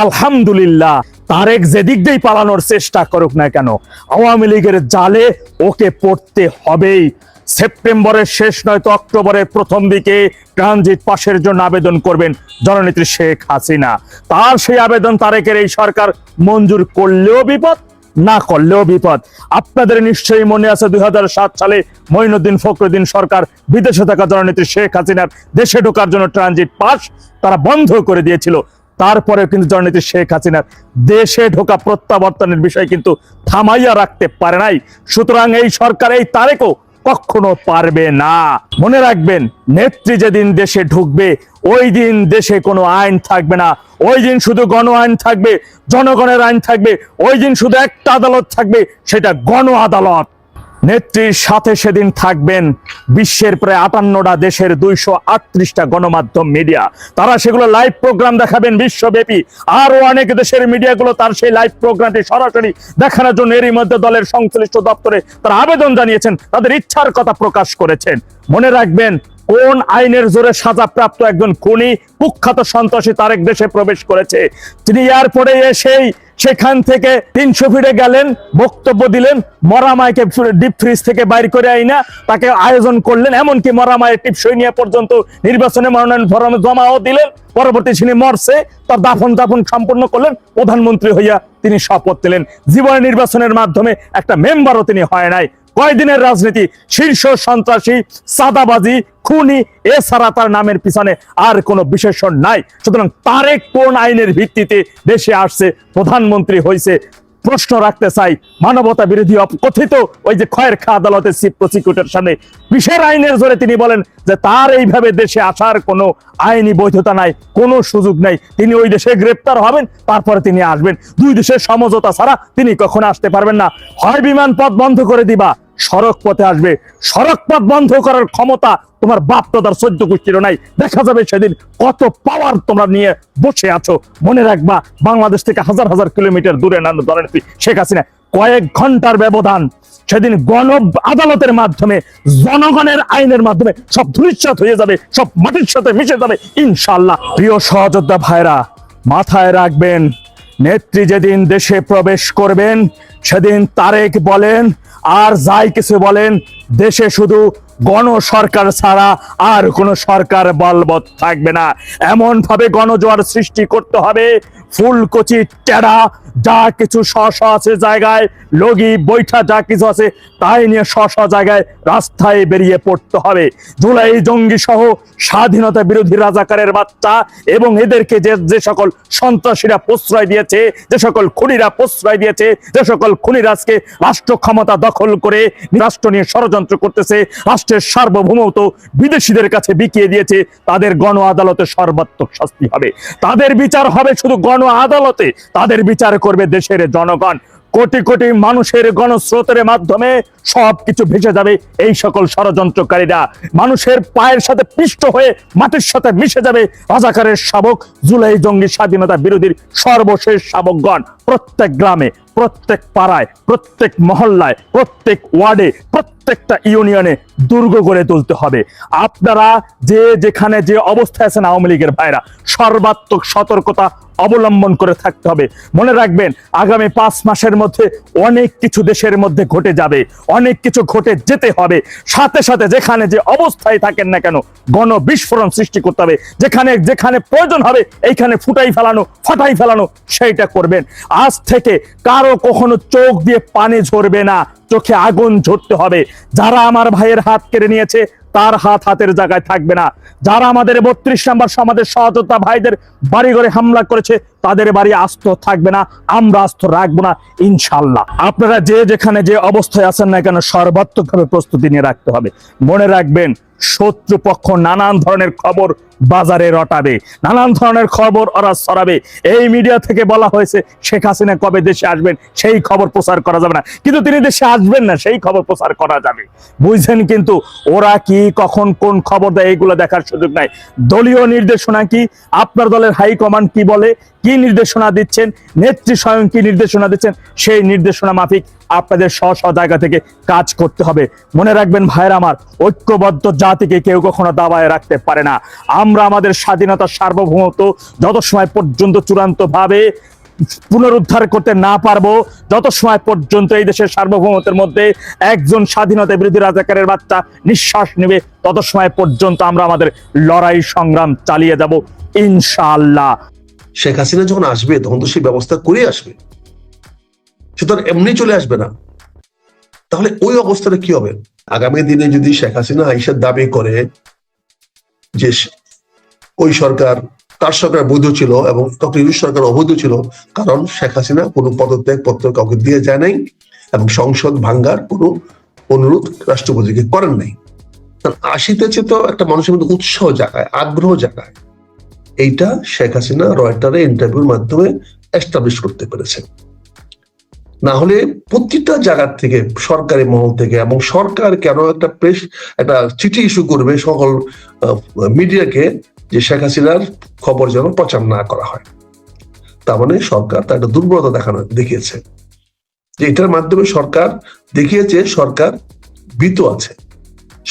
আলহামদুলিল্লাহ, তারেক যেদিক দিয়েই পালানোর চেষ্টা করুক না কেন, আওয়ামী লীগের জালে ওকে পড়তে হবেই। সেপ্টেম্বরের শেষ নয়তো অক্টোবরের প্রথম দিকে ট্রানজিট পাসের জন্য আবেদন করবেন জননেত্রী শেখ হাসিনা। তার সেই আবেদন তারেকের এই সরকার মঞ্জুর করলেও বিপদ, না করলেও বিপদ। আপনাদের নিশ্চয়ই মনে আছে 2007 সালে মঈনুদ্দিন ফখরুদ্দিন সরকার বিদেশে থাকা জননেত্রী শেখ হাসিনার দেশে ঢোকার জন্য ট্রানজিট পাস তারা বন্ধ করে দিয়েছিল। তারপরে কিন্তু জননেত্রী শেখ হাসিনার দেশে ঢোকা প্রত্যাবর্তনের বিষয় কিন্তু থামাইয়া রাখতে পারে নাই। সুতরাং এই সরকার, এই তারেকও কখনো পারবে না। মনে রাখবেন, নেত্রী যেদিন দেশে ঢুকবে ওই দিন দেশে কোনো আইন থাকবে না। ওই দিন শুধু গণ আইন থাকবে, জনগণের আইন থাকবে। ওই দিন শুধু একটা আদালত থাকবে, সেটা গণ আদালত। নেত্রীর সাথে সেদিন থাকবেন বিশ্বের প্রায় 58টা দেশের 238টা গণমাধ্যম মিডিয়া। তারা সেগুলো লাইভ প্রোগ্রাম দেখাবেন বিশ্বব্যাপী। আরো অনেক দেশের মিডিয়াগুলো তার সেই লাইভ প্রোগ্রামটি সরাসরি দেখানোর জন্য এরই মধ্যে দলের সংশ্লিষ্ট দপ্তরে তারা আবেদন জানিয়েছেন, তাদের ইচ্ছার কথা প্রকাশ করেছেন। মনে রাখবেন, কোন আইনের জোরে সাজাপ্রাপ্ত একজন খুনি কুখ্যাত সন্ত্রাসী তারেক দেশে প্রবেশ করেছে। তিনি এয়ারপোর্টে এসেই সেখান থেকে 300 ফিটে গেলেন, বক্তব্য দিলেন, মরা মাইকে ডিপ ফ্রিজ থেকে বাইর করে আইনা তাকে আয়োজন করলেন, এমনকি মরা মায়ের টিপসই নিয়ে পর্যন্ত নির্বাচনে মনোনয়ন ফরমে জমাও দিলেন। পরবর্তী তিনি মরছে, তার দাফন সম্পন্ন করলেন, প্রধানমন্ত্রী হইয়া তিনি শপথ নিলেন। জীবনে নির্বাচনের মাধ্যমে একটা মেম্বারও তিনি হয় নাই। কয়দিনের রাজনীতি, শীর্ষ সন্ত্রাসী, চাঁদাবাজি, খুনি, এছাড়া তার নামের পিছনে আর কোনো বিশেষণ নাই। সুতরাং তারেক কোন আইনের ভিত্তিতে দেশে আসছে, প্রধানমন্ত্রী হয়েছে? প্রশ্ন রাখতে চাই। মানবতা বিরোধী কথিত ওই যে খয়ের খা আদালতের চিফ প্রসিকিউটর সামনে বিশেষ আইনের জোরে তিনি বলেন যে তার এইভাবে দেশে আসার কোনো আইনি বৈধতা নাই, কোনো সুযোগ নাই। তিনি ওই দেশে গ্রেপ্তার হবেন, তারপরে তিনি আসবেন। দুই দেশের সমঝোতা ছাড়া তিনি কখনো আসতে পারবেন না। হয় বিমান পথ বন্ধ করে দিবা, সড়ক পথে আসবে। সড়ক পথ বন্ধ করার ক্ষমতা তোমার বাপ দাদার 14 গোষ্ঠীরও নাই। দেখা যাবে সেদিন কত পাওয়ার তোমরা নিয়ে বসে আছো। মনে রাখবা, বাংলাদেশ থেকে হাজার হাজার কিলোমিটার দূরে নানো জননেত্রী শেখ হাসিনা, কয়েক ঘন্টার ব্যবধান সেদিন গণ আদালতের মাধ্যমে, জনগণের আইনের মাধ্যমে সব ধূলিসাৎ হয়ে যাবে, সব মাটির সাথে মিশে যাবে ইনশাআল্লাহ। প্রিয় সহযোদ্ধা ভাইরা, মাথায় রাখবেন, নেত্রী যেদিন দেশে প্রবেশ করবেন সেদিন তারেক বলেন আর যাই কিছু বলেন, দেশে শুধু গণ সরকার ছাড়া আর কোনো সরকার বলবৎ থাকবে না। এমন ভাবে গণজোয়ার সৃষ্টি করতে হবে, ফুলকচি টেরা যা কিছু স্ব আছে জায়গায়, লগি বৈঠা যা কিছু আছে তাই নিয়ে স্ব জায়গায় রাস্তায় বেরিয়ে পড়তে হবে। জুলাই জঙ্গি সহ স্বাধীনতা বিরোধী রাজাকারের বাচ্চা এবং এদেরকে যে সকল সন্ত্রাসীরা প্রশ্রয় দিয়েছে, যে সকল খুনিরা প্রশ্রয় দিয়েছে, যে সকল খুনিরা আজকে রাষ্ট্র ক্ষমতা দখল করে রাষ্ট্র নিয়ে ষড়যন্ত্র করতেছে, রাষ্ট্রের সার্বভৌমত্ব বিদেশিদের কাছে বিকিয়ে দিয়েছে, তাদের গণ আদালতে সর্বাত্মক শাস্তি হবে। তাদের বিচার হবে শুধু গণ আদালতে, তাদের বিচার করবে দেশের জনগণ। কোটি কোটি মানুষের গণস্রোতের মাধ্যমে সবকিছু ভেসে যাবে এই সকল ষড়যন্ত্রকারীরা। মানুষের পায়ের সাথে পিষ্ট হয়ে মাটির সাথে মিশে যাবে রাজাকারের শাবক, জুলাই জঙ্গি স্বাধীনতা বিরোধীর সর্বশেষ শাবকগণ। প্রত্যেক গ্রামে, প্রত্যেক পাড়ায়, প্রত্যেক মহল্লায়, প্রত্যেক ওয়ার্ডে, প্রত্যেকটা ইউনিয়নে দুর্গ গড়ে তুলতে হবে। আপনারা যে যেখানে যে অবস্থায় আছেন আওয়ামী লীগের ভাইরা, সর্বাত্মক সতর্কতা অবলম্বন করে থাকতে হবে। মনে রাখবেন, আগামী 5 মাসের মধ্যে অনেক কিছু দেশের মধ্যে ঘটে যাবে, অনেক কিছু ঘটে যেতে হবে। সাথে সাথে যেখানে যে অবস্থায় থাকেন না কেন, গণ বিস্ফোরণ সৃষ্টি করতে হবে। যেখানে যেখানে প্রয়োজন হবে এইখানে ফাটাই ফেলানো সেইটা করবেন। আজ থেকে কারো কখনো চোখ দিয়ে পানি ঝরবে না, চোখে আগুন ঝরতে হবে। যারা আমার ভাইয়ের হাত কেড়ে নিয়েছে তার হাত হাতের জায়গায় থাকবে না। যারা আমাদের 32 নম্বর সমাজের সহযোদ্ধা ভাইদের বাড়ি ঘরে হামলা করেছে তাদের বাড়ি আস্ত থাকবে না, আমরা আস্ত রাখবো না ইনশাআল্লাহ। আপনারা যে যেখানে যে অবস্থায় আছেন না কেন, সর্বাত্মকভাবে প্রস্তুতি নিয়ে রাখতে হবে। মনে রাখবেন, শত্রুপক্ষ নানান ধরনের খবর বাজারে রটাবে, নানান ধরনের খবর ওরা ছড়াবে। এই মিডিয়া থেকে বলা হয়েছে শেখ হাসিনা কবে দেশে আসবেন, সেই খবর প্রচার করা যাবে না, কিন্তু তিনি দেশে আসবেন না সেই খবর প্রচার করা যাবে। বুঝছেন? কিন্তু ওরা কি কখন কোন খবর দেয় এগুলো দেখার সুযোগ নাই। দলীয় নির্দেশনা কি, আপনার দলের হাইকমান্ড কি বলে, কি কি নির্দেশনা দিচ্ছেন, নেত্রী স্বয়ং কি নির্দেশনা দিচ্ছেন, সেই নির্দেশনা মাফিক আপনাদের স্ব জায়গা থেকে কাজ করতে হবে। মনে রাখবেন ভাইরা আমার, ঐক্যবদ্ধ জাতিকে কেউ কখনো দাবায় রাখতে পারে না। আমরা আমাদের স্বাধীনতার সার্বভৌমত্ব যত সময় পর্যন্ত চূড়ান্ত ভাবে পুনরুদ্ধার করতে না পারবো, যত সময় পর্যন্ত এই দেশের সার্বভৌমত্বের মধ্যে একজন স্বাধীনতা বিরোধী রাজাকারের বাচ্চা নিঃশ্বাস নেবে, তত সময় পর্যন্ত আমরা আমাদের লড়াই সংগ্রাম চালিয়ে যাব ইনশাআল্লাহ। শেখ হাসিনা যখন আসবে তখন তো সেই ব্যবস্থা করে আসবে, সে তো এমনি চলে আসবে না। তাহলে ওই অবস্থাটা কি হবে? আগামী দিনে যদি শেখ হাসিনা আইসার দাবি করে যে ওই সরকার, তার সরকার বৈধ ছিল এবং ডক্টর ইউনূস সরকার অবৈধ ছিল, কারণ শেখ হাসিনা কোনো পদত্যাগ পত্র কাউকে দিয়ে যায় নাই এবং সংসদ ভাঙ্গার কোনো অনুরোধ রাষ্ট্রপতিকে করেন নাই। 80-তে তো একটা মানুষের মধ্যে উৎসাহ জাগায়, আগ্রহ জাগায়। এইটা শেখ হাসিনা রয়টারে ইন্টারভিউর মাধ্যমে এস্টাবলিশ করতে পেরেছে। না হলে প্রতিটা জায়গার থেকে, সরকারি মহল থেকে, এবং সরকার কেন একটা চিঠি ইস্যু করবে সকল মিডিয়াকে যে শেখ হাসিনার খবর যেন প্রচার না করা হয়। তার মানে সরকার তার একটা দুর্বলতা দেখিয়েছে, যে এটার মাধ্যমে সরকার দেখিয়েছে সরকার ভীত আছে,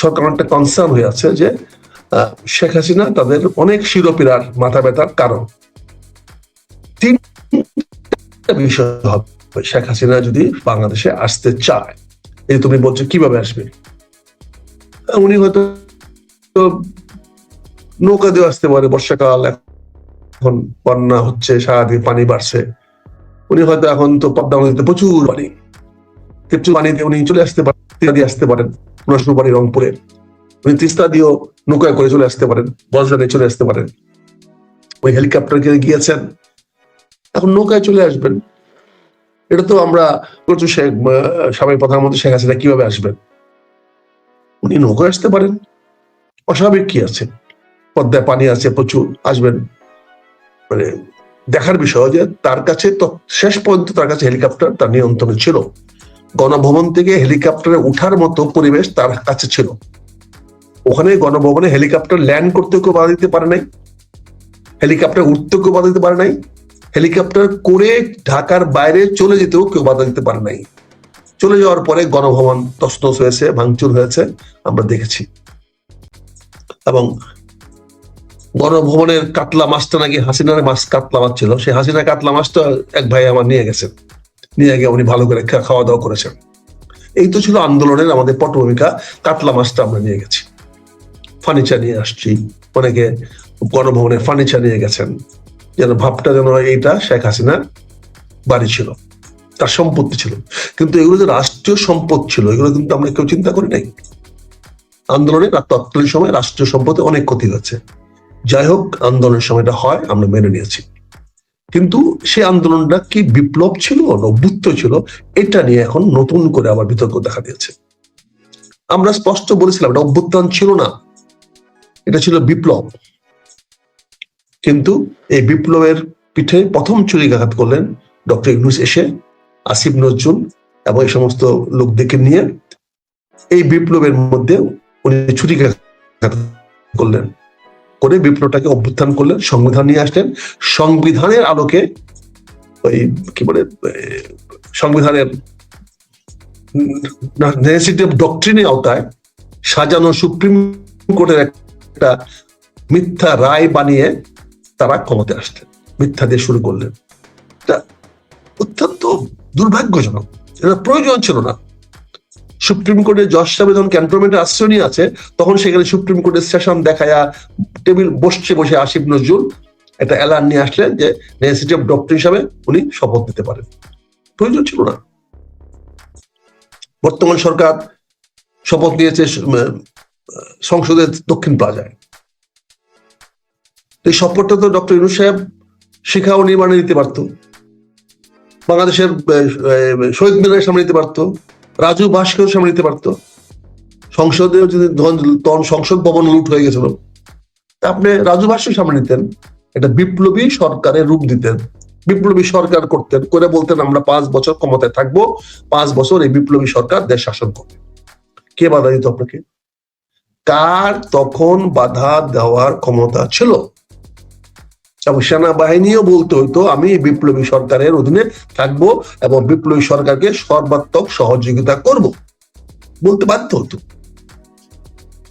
সরকার অনেকটা কনসার্ন হয়ে আছে যে শেখ হাসিনা তাদের অনেক শিরোপীড়ার, মাথা ব্যথার কারণ। তিনটা বিষয় হবে শেখ হাসিনা যদি বাংলাদেশে আসতে চায়। এই তুমি বলছো কিভাবে আসবে, উনি হয়তো নৌকা দিয়ে আসতে পারে, বর্ষাকাল, এখন বন্যা হচ্ছে, সারাদিন পানি বাড়ছে, উনি হয়তো এখন তো পদ্মা নদীতে প্রচুর পানি, পানিতে উনি চলে আসতে পারেন, দিয়ে আসতে পারেন পুনঃ রংপুরে, উনি তিস্তা দিয়েও নৌকায় করে চলে আসতে পারেন, বজরানে চলে আসতে পারেন, ওই হেলিকপ্টার গিয়েছেন, এখন নৌকায় চলে আসবেন। এটা তো আমরা প্রচুর সাবেক প্রধানমন্ত্রী শেখ হাসিনা কিভাবে আসবেন, উনি নৌকায় আসতে পারেন, অস্বাভাবিক কি আছে? পদ্মায় পানি আছে প্রচুর, আসবেন। মানে দেখার বিষয় যে তার কাছে তো শেষ পর্যন্ত তার কাছে হেলিকপ্টার তার নিয়ন্ত্রণে ছিল, গণভবন থেকে হেলিকপ্টারে উঠার মতো পরিবেশ তার কাছে ছিল। ওখানে গণভবনে হেলিকপ্টার ল্যান্ড করতে কেউ বাধা দিতে পারে নাই, হেলিকপ্টার উঠতে কেউ বাধা দিতে পারে নাই, হেলিকপ্টার করে ঢাকার বাইরে চলে যেতেও কেউ বাধা দিতে পারে নাই। চলে যাওয়ার পরে গণভবন তছনছ হয়েছে, ভাঙচুর হয়েছে, আমরা দেখেছি। এবং গণভবনের কাতলা মাছটা নাকি হাসিনার মাছ, কাতলা মাছ ছিল, সেই হাসিনা কাতলা মাছটা এক ভাই আমার নিয়ে গেছেন, নিয়ে গিয়ে উনি ভালো করে খাওয়া দাওয়া করেছেন। এই তো ছিল আন্দোলনের আমাদের পটভূমিকা। কাতলা মাছটা আমরা নিয়ে গেছি, ফার্নিচার নিয়ে আসছি, অনেকে গণভবনের ফার্নিচার নিয়ে গেছেন, যেন ভাবটা যেন এইটা শেখ হাসিনার বাড়ি ছিল, তার সম্পত্তি ছিল। কিন্তু এগুলো যে রাষ্ট্রীয় সম্পদ ছিল, এগুলো কিন্তু আমরা কেউ চিন্তা করি নাই। আন্দোলনের তৎকালীন সময় রাষ্ট্রীয় সম্পদে অনেক ক্ষতি হয়েছে। যাই হোক, আন্দোলনের সময়টা হয়, আমরা মেনে নিয়েছি। কিন্তু সেই আন্দোলনটা কি বিপ্লব ছিল, অভ্যুত্ত ছিল, এটা নিয়ে এখন নতুন করে আবার বিতর্ক দেখা দিয়েছে। আমরা স্পষ্ট বলেছিলাম এটা অভ্যুত্থান ছিল না, এটা ছিল বিপ্লব। কিন্তু এই বিপ্লবের পিঠে প্রথম ছুরিকাঘাত করলেন ডক্টর ইউনূস এসে, আসিফ নজরুল এবং এই সমস্ত লোকদেরকে নিয়ে এই বিপ্লবের মধ্যে উনি ছুরিকাঘাত করলেন, করে বিপ্লবটাকে অভ্যুত্থান করলেন, সংবিধান নিয়ে আসলেন। সংবিধানের আলোকে ওই কি বলে, সংবিধানের নেসেসিটি অফ ডক্ট্রিনের আওতায় সাজানো সুপ্রিম কোর্টের একটা মিথ্যা রায় বানিয়ে তারা ক্ষমতায় আসলেন, মিথ্যা দিয়ে শুরু করলেন। এটা অত্যন্ত দুর্ভাগ্যজনক, এটা প্রয়োজন ছিল না। সুপ্রিম কোর্টের জজ সাহেব যখন ক্যান্টনমেন্টের আশ্রয় নিয়ে আছে, তখন সেখানে সুপ্রিম কোর্টের সেশন দেখায়া টেবিল বসে আসিফ নজরুল একটা অ্যালার্ম নিয়ে আসলেন যে নেসেসিটি অফ ডক্ট্রিন হিসাবে উনি শপথ নিতে পারেন। প্রয়োজন ছিল না। বর্তমান সরকার শপথ নিয়েছে সংসদের দক্ষিণ প্লাজায়। এই শপথটা তো ডক্টর ইউনূস সাহেব শিখা ও নির্মাণে নিতে পারত, বাংলাদেশের শহীদ মিনারের সামনে নিতে পারতো, রাজু ভাস্কর সামনে নিতে পারতো, সংসদে যদি তখন সংসদ ভবন লুট হয়ে গেছিল, আপনি রাজু ভাস্কর সামনে নিতেন, একটা বিপ্লবী সরকারের রূপ দিতেন, বিপ্লবী সরকার করতেন, করে বলতেন আমরা 5 বছর ক্ষমতায় থাকবো, 5 বছর এই বিপ্লবী সরকার দেশ শাসন করবে। কে বাধা দিত আপনাকে? কার তখন বাধা দেওয়ার ক্ষমতা ছিল? এবং সেনাবাহিনীও বলতে হইতো আমি এই বিপ্লবী সরকারের অধীনে থাকবো এবং বিপ্লবী সরকারকে সর্বাত্মক সহযোগিতা করব, বলতে বাধ্য হতো।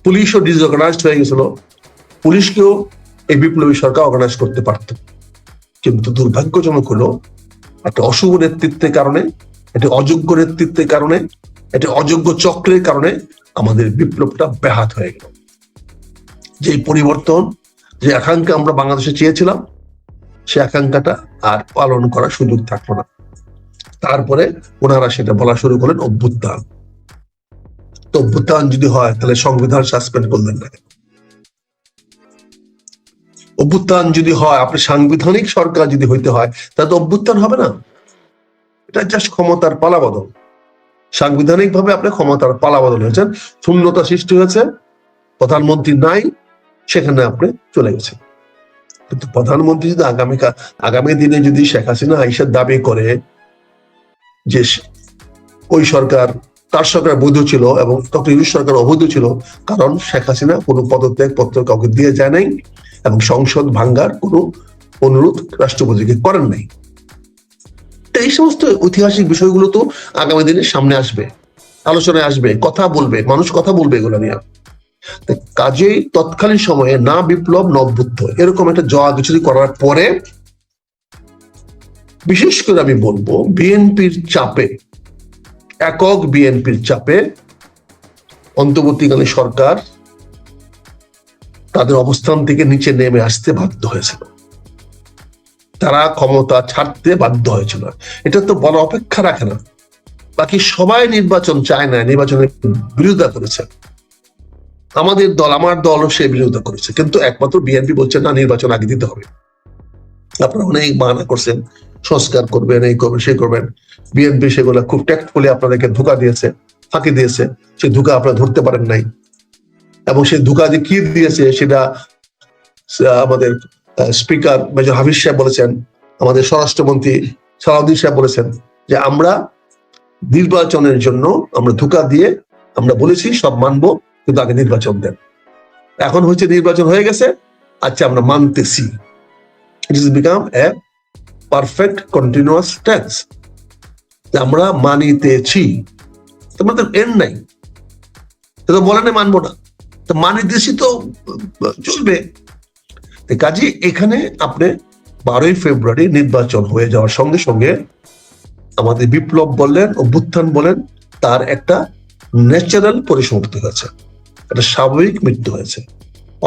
পুলিশও ডিসঅর্গানাইজড হয়ে গেছিল, পুলিশকেও এই বিপ্লবী সরকার অর্গানাইজ করতে পারত। কিন্তু দুর্ভাগ্যজনক হলো একটা অশুভ নেতৃত্বের কারণে, একটা অযোগ্য নেতৃত্বের কারণে, একটা অযোগ্য চক্রের কারণে আমাদের বিপ্লবটা ব্যাহত হয়ে গেল। যে পরিবর্তন, যে আকাঙ্ক্ষা আমরা বাংলাদেশে চেয়েছিলাম, সে আকাঙ্ক্ষাটা আর পালন করার সুযোগ থাকলো না। তারপরে ওনারা সেটা বলা শুরু করলেন অভ্যুত্থান। তো অভ্যুত্থান যদি হয় তাহলে সংবিধান সাসপেন্ড করলেন না কেন? অভ্যুত্থান যদি হয়, আপনি সাংবিধানিক সরকার যদি হইতে হয় তাহলে তো অভ্যুত্থান হবে না। এটা জাস্ট ক্ষমতার পালাবদল। সাংবিধানিক ভাবে আপনি ক্ষমতার পালাবদল হয়েছেন, শূন্যতা সৃষ্টি হয়েছে, প্রধানমন্ত্রী নাই, সেখানে আপনি চলে গেছেন। কিন্তু প্রধানমন্ত্রী যদি আগামী দিনে যদি শেখ হাসিনা আইসার দাবি করে যে ওই সরকার, তার সরকার বৈধ ছিল এবং ডক্টর ইউনূস সরকার অবৈধ ছিল, কারণ শেখ হাসিনা কোনো পদত্যাগ পত্র কাউকে দিয়ে যায় নাই এবং সংসদ ভাঙ্গার কোনো অনুরোধ রাষ্ট্রপতিকে করেন নাই। এই সমস্ত ঐতিহাসিক বিষয়গুলো তো আগামী দিনে সামনে আসবে, আলোচনায় আসবে, কথা বলবে, মানুষ কথা বলবে এগুলো নিয়ে। কাজেই তৎকালীন সময়ে না বিপ্লব না অভ্যুত্থান, এরকম একটা জগাখিচুড়ি করার পরে, বিশেষ করে আমি বলবো বিএনপির চাপে, একক বিএনপির চাপে অন্তর্বর্তীকালীন সরকার তাদের অবস্থান থেকে নিচে নেমে আসতে বাধ্য হয়েছিল। তারা ক্ষমতা ছাড়তে বাধ্য হয়েছিল। এটা তো বলা অপেক্ষা রাখে না। বাকি সবাই নির্বাচন চায় না, নির্বাচনের বিরোধিতা করেছে। আমাদের দল, আমার দলও সে বিরোধিতা করেছে, কিন্তু একমাত্র বিএনপি বলছে না, নির্বাচন আগে দিতে হবে। আপনারা অনেক বাহানা করছেন, সংস্কার করবেন, এই করবেন, সেই করবেন। বিএনপি সেগুলো খুব ট্যাক্টফুলি আপনাদেরকে ধোঁকা দিয়েছে, ফাঁকি দিয়েছে। সেই ধোঁকা আপনারা ধরতে পারেন নাই, এবং সেই ধোঁকা যে কি দিয়েছে সেটা আমাদের স্পিকার মেজর হাফিজ সাহেব বলেছেন, আমাদের স্বরাষ্ট্রমন্ত্রী সালাউদ্দিন সাহেব বলেছেন যে আমরা নির্বাচনের জন্য আমরা ধোঁকা দিয়ে আমরা বলেছি সব মানবো, কিন্তু আগে নির্বাচন দেন। এখন হচ্ছে নির্বাচন হয়ে গেছে, আচ্ছা আমরা মানতেছি। It is become a perfect continuous tense, আমরা মানিতেছি। তোমাদের এন্ড নাই, তো বলে না মানবো না, তো মানিতেছি তো চলবে। কাজে এখানে আপনি 12ই ফেব্রুয়ারি নির্বাচন হয়ে যাওয়ার সঙ্গে সঙ্গে আমাদের বিপ্লব বললেন, অভ্যুত্থান বলেন, তার একটা ন্যাচারাল পরিসমাপ্তি হয়েছে, একটা স্বাভাবিক মৃত্যু হয়েছে,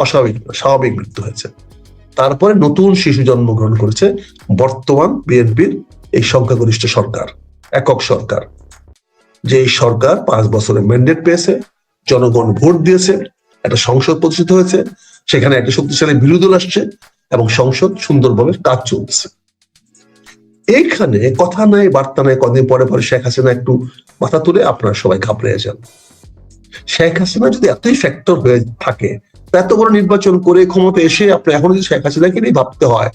অস্বাভাবিক না, স্বাভাবিক মৃত্যু হয়েছে। তারপরে নতুন শিশু জন্মগ্রহণ করেছে বর্তমান বিএনপির এই সংখ্যাগরিষ্ঠ সরকার, একক সরকার। যে এই সরকার 5 বছরের ম্যান্ডেট পেয়েছে, জনগণ ভোট দিয়েছে, একটা সংসদ প্রতিষ্ঠিত হয়েছে, সেখানে একটা শক্তিশালী বিরোধী দল আসছে এবং সংসদ সুন্দরভাবে কাজ চলছে। এইখানে কথা নাই, বার্তা নাই, কদিন পরে পরে শেখ হাসিনা একটু মাথা তুলে আপনারা সবাই ঘাবড়ে যান। শেখ হাসিনা যদি এতই ফ্যাক্টর হয়ে থাকে, এত বড় নির্বাচন করে ক্ষমতা এসে আপনি এখন যদি শেখ হাসিনাকে নিয়ে ভাবতে হয়,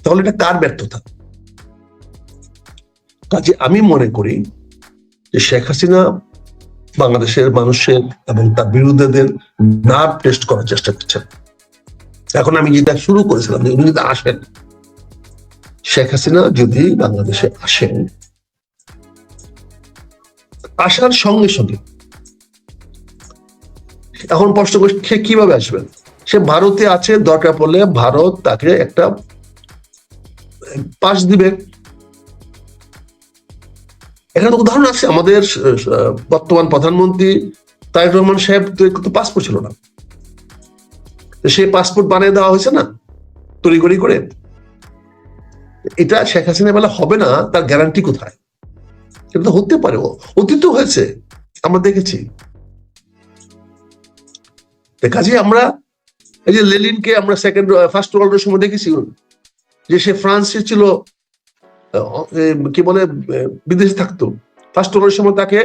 তাহলে এটা কার ব্যর্থতা? কাজে আমি মনে করি যে শেখ হাসিনা বাংলাদেশের মানুষের এবং তার বিরোধীদের নার্ভ টেস্ট করার চেষ্টা করছেন। এখন আমি যেটা শুরু করেছিলাম, উনি যদি আসেন, শেখ হাসিনা যদি বাংলাদেশে আসেন, আসার সঙ্গে সঙ্গে এখন প্রশ্ন করছে কিভাবে আসবেন। সে ভারতে আছে, দরকার পড়লে ভারত তাকে একটা পাস দিবে। এখানে উদাহরণ আছে, আমাদের বর্তমান প্রধানমন্ত্রী তারেক রহমান সাহেব তো পাসপোর্ট ছিল না, সেই পাসপোর্ট বানিয়ে দেওয়া হয়েছে না তড়িঘড়ি করে। এটা শেখ হাসিনা বেলা হবে না, তার গ্যারান্টি কোথায়? এটা তো হতে পারে, অতীত হয়েছে, আমরা দেখেছি। কাজে আমরা এই যে লেনিনকে আমরা ফার্স্ট ওয়ার্ল্ডের সময় দেখেছি যে সে ফ্রান্সে ছিল, কি বলে, বিদেশে থাকতো। ফার্স্ট ওয়ার্ল্ডের সময় তাকে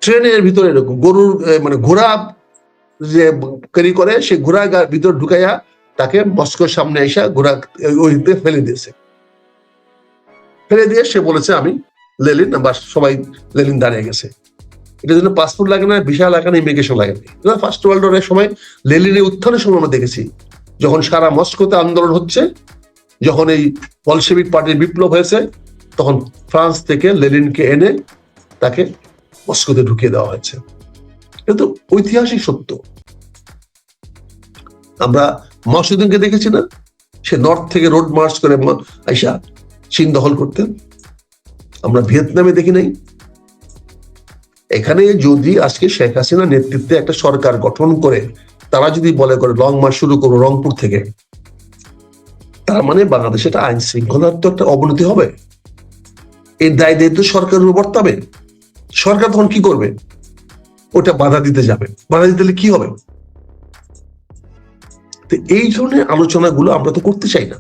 ট্রেনের ভিতরে এরকম গরুর মানে ঘোড়া যে ক্যারি করে, সে ঘোড়া ভিতর ঢুকাইয়া তাকে মস্কোর সামনে এসে ঘোড়া ওইতে ফেলে দিয়েছে। ফেলে দিয়ে সে বলেছে আমি লেনিন, বা সবাই লেনিন দাঁড়িয়ে গেছে। এটার জন্য পাসপোর্ট লাগে না, ভিসা লাগে না, ইমিগ্রেশন লাগে না। ফার্স্ট ওয়ার্ল্ড ওয়ারের সময় লেনিনের উত্থানের সময় আমরা দেখেছি, যখন সারা মস্কোতে আন্দোলন হচ্ছে, যখন এই বলশেভিক পার্টির বিপ্লব হয়েছে তখন ফ্রান্স থেকে লেনিনকে এনে তাকে মস্কোতে ঢুকিয়ে দেওয়া হয়েছে। এটা তো ঐতিহাসিক সত্য। আমরা মাসুদিনকে দেখেছি না, সে নর্থ থেকে রোড মার্চ করে আইসা চীন দখল করতেন। আমরা ভিয়েতনামে দেখি নাই। এখানে যদি আজকে শেখ হাসিনা নেতৃত্বে একটা সরকার গঠন করে তারা যদি বলে করে লং মার্চ শুরু করবো রংপুর থেকে, তার মানে বাংলাদেশে একটা আইন শৃঙ্খলার তো একটা অবনতি হবে। এই দায় দায়িত্ব সরকারের উপর বর্তাবে। সরকার তখন কি করবে? ওটা বাধা দিতে যাবে। বাধা দিতে কি হবে? তো এই ধরনের আলোচনাগুলো আমরা তো করতে চাই না।